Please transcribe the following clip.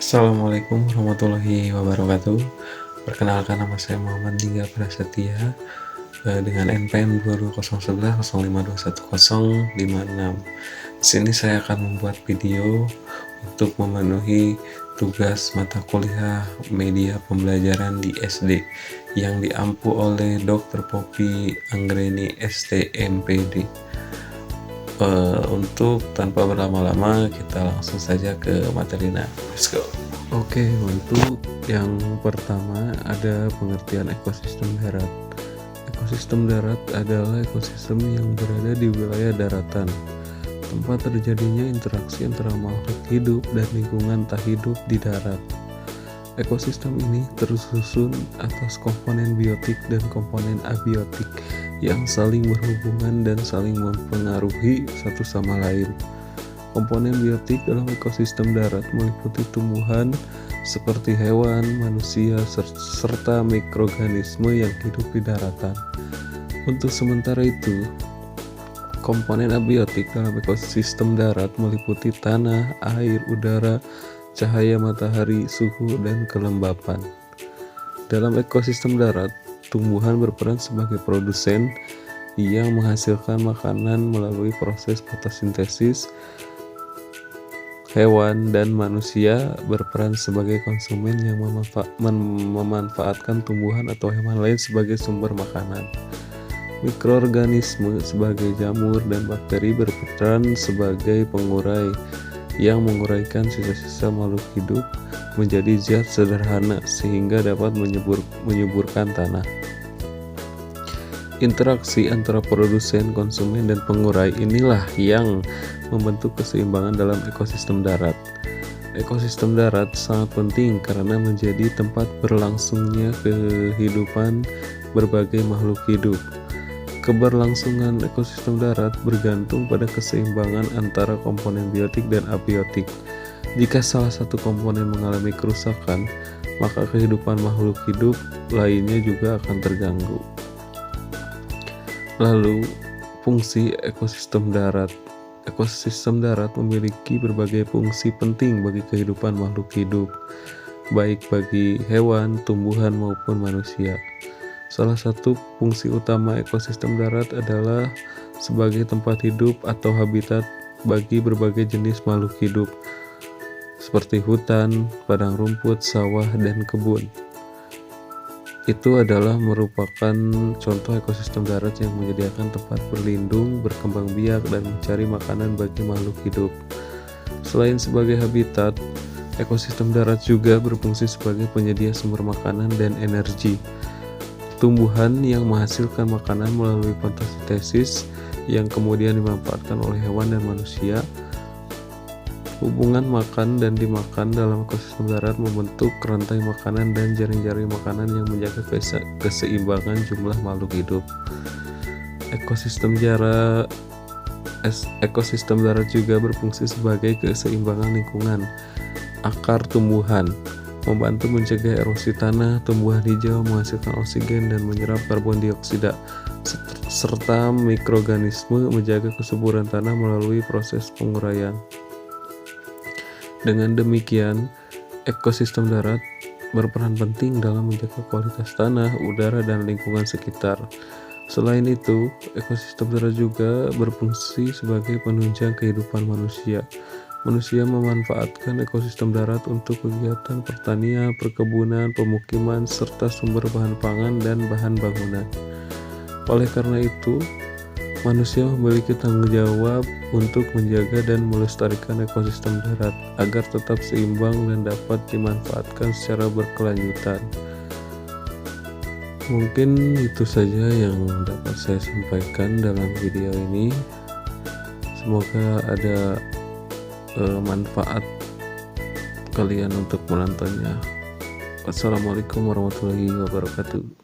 Assalamualaikum warahmatullahi wabarakatuh. Perkenalkan, nama saya Muhammad Dingga Prasetya dengan NPM 2201105211056. Di sini saya akan membuat video untuk memenuhi tugas mata kuliah media pembelajaran di SD yang diampu oleh Dr. Poppy Anggreni STMPD. Untuk tanpa berlama-lama, kita langsung saja ke materinya. Let's go. Oke, untuk yang pertama ada pengertian ekosistem darat. Ekosistem darat adalah ekosistem yang berada di wilayah daratan, tempat terjadinya interaksi antara makhluk hidup dan lingkungan tak hidup di darat. Ekosistem ini tersusun atas komponen biotik dan komponen abiotik yang saling berhubungan dan saling mempengaruhi satu sama lain. Komponen biotik dalam ekosistem darat meliputi tumbuhan seperti hewan, manusia, serta mikroorganisme yang hidup di daratan. Untuk sementara itu, komponen abiotik dalam ekosistem darat meliputi tanah, air, udara, cahaya matahari, suhu, dan kelembapan. Dalam ekosistem darat, tumbuhan berperan sebagai produsen yang menghasilkan makanan melalui proses fotosintesis. Hewan dan manusia berperan sebagai konsumen yang memanfaatkan tumbuhan atau hewan lain sebagai sumber makanan. Mikroorganisme sebagai jamur dan bakteri berperan sebagai pengurai yang menguraikan sisa-sisa makhluk hidup menjadi zat sederhana sehingga dapat menyuburkan tanah. Interaksi antara produsen, konsumen, dan pengurai inilah yang membentuk keseimbangan dalam ekosistem darat. Ekosistem darat sangat penting karena menjadi tempat berlangsungnya kehidupan berbagai makhluk hidup. Keberlangsungan ekosistem darat bergantung pada keseimbangan antara komponen biotik dan abiotik. Jika salah satu komponen mengalami kerusakan, maka kehidupan makhluk hidup lainnya juga akan terganggu. Lalu, fungsi ekosistem darat. Ekosistem darat memiliki berbagai fungsi penting bagi kehidupan makhluk hidup, baik bagi hewan, tumbuhan, maupun manusia. Salah satu fungsi utama ekosistem darat adalah sebagai tempat hidup atau habitat bagi berbagai jenis makhluk hidup, seperti hutan, padang rumput, sawah, dan kebun. Itu adalah merupakan contoh ekosistem darat yang menyediakan tempat berlindung, berkembang biak, dan mencari makanan bagi makhluk hidup. Selain sebagai habitat, ekosistem darat juga berfungsi sebagai penyedia sumber makanan dan energi. Tumbuhan yang menghasilkan makanan melalui fotosintesis yang kemudian dimanfaatkan oleh hewan dan manusia. Hubungan makan dan dimakan dalam ekosistem darat membentuk rantai makanan dan jaring-jaring makanan yang menjaga keseimbangan jumlah makhluk hidup. Ekosistem darat juga berfungsi sebagai keseimbangan lingkungan. Akar tumbuhan membantu mencegah erosi tanah, tumbuhan hijau menghasilkan oksigen dan menyerap karbon dioksida, serta mikroorganisme menjaga kesuburan tanah melalui proses penguraian. Dengan demikian, ekosistem darat berperan penting dalam menjaga kualitas tanah, udara, dan lingkungan sekitar. Selain itu, ekosistem darat juga berfungsi sebagai penunjang kehidupan manusia. Manusia memanfaatkan ekosistem darat untuk kegiatan pertanian, perkebunan, pemukiman, serta sumber bahan pangan dan bahan bangunan. Oleh karena itu, manusia memiliki tanggung jawab untuk menjaga dan melestarikan ekosistem darat agar tetap seimbang dan dapat dimanfaatkan secara berkelanjutan. Mungkin itu saja yang dapat saya sampaikan dalam video ini. Semoga ada manfaat kalian untuk menontonnya. Wassalamualaikum warahmatullahi wabarakatuh.